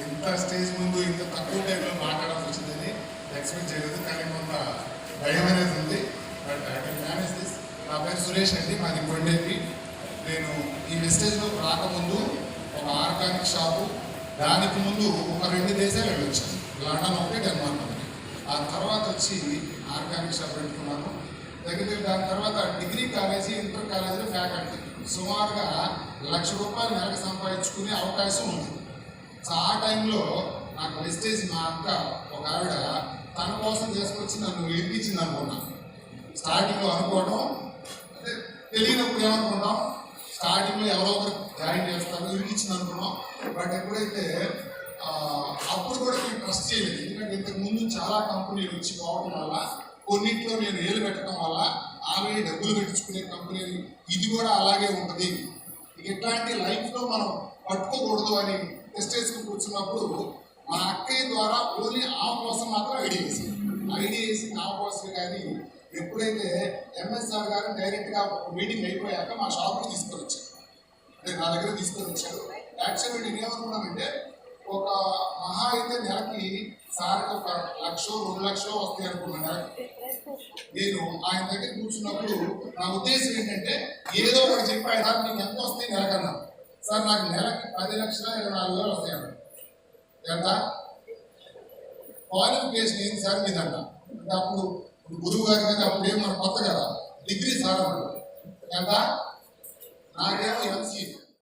ఇంత స్టేజ్ ముందు ఇంత తక్కువ టైంలో మాట్లాడాల్సి వచ్చిందని ఎక్స్పెక్ట్ చేయలేదు, కానీ కొంత భయం అనేది ఉంది. But I can manage this. నా పేరు సురేష్ అండి, మాది కొండేపి. నేను ఈ వెస్టేజ్లో రాకముందు ఒక ఆర్గానిక్ షాపు, దానికి ముందు ఒక 2 దేశాలు వెళ్ళొచ్చాను. లండన్ ఒకటి, డెన్మార్క్ ఒకటి. ఆ తర్వాత వచ్చి ఆర్గానిక్ షాప్ పెట్టుకున్నాను. దగ్గర దాని తర్వాత డిగ్రీ కాలేజీ, ఇంటర్ కాలేజీలో ఫ్యాకల్టీ. సుమారుగా ₹1,00,000 నెలకు సంపాదించుకునే అవకాశం ఉంది. సో ఆ టైంలో నాకు వెస్టేజ్ మా అక్క ఒక ఆవిడ తన కోసం చేసుకొచ్చి నన్ను ఇరికించింది అనుకున్నాను. స్టార్టింగ్లో అనుకోవడం అంటే తెలియనప్పుడు ఏమనుకున్నాం, స్టార్టింగ్లో ఎవరో ఒకరు జాయిన్ చేస్తారు, ఇరికించింది అనుకున్నాం. బట్ ఎప్పుడైతే అప్పుడు కూడా నేను ట్రస్ట్ చేయలేదు. ఎందుకంటే ఇంతకు ముందు చాలా కంపెనీలు వచ్చి పోవడం వల్ల, కొన్నింటిలో నేను ఏలు పెట్టడం వల్ల ఆల్రెడీ డబ్బులు పెట్టించుకునే కంపెనీలు ఇది కూడా అలాగే ఉంటుంది, ఇట్లాంటి లైఫ్లో మనం పట్టుకోకూడదు అని టెస్టేజ్కి కూర్చున్నప్పుడు మా అక్కయ్య ద్వారా ఓన్లీ ఆ కోసం మాత్రం ఐడియా వేసి నా కోసం. కానీ ఎప్పుడైతే ఎంఎస్ఆర్ గారు డైరెక్ట్గా మీటింగ్ అయిపోయాక మా షాప్కి తీసుకొని వచ్చారు, అంటే నా దగ్గర తీసుకొని వచ్చారు. యాక్చువల్లీ నేను ఏమనుకున్నానంటే ఒక మహా అయితే నెలకి సార్కి ఒక 1,00,000 2,00,000 వస్తాయి అనుకున్నాను. నేను ఆయన దగ్గర కూర్చున్నప్పుడు నా ఉద్దేశం ఏంటంటే ఏదో ఒకటి చెప్పాను, సార్ నీకు ఎంత వస్తాయి నెలకన్నా. సార్ నాకు నెలకి 10,24,000 వస్తాయన్న. ఎంత క్వాలిఫికేషన్ ఏంటి సార్ మీదన్న అంటే అప్పుడు గురువు గారి కదా, అప్పుడు ఏం మన కొత్త కదా, డిగ్రీ సార్ అన్నాడు. ఎంత నాకేమో ఎంసీ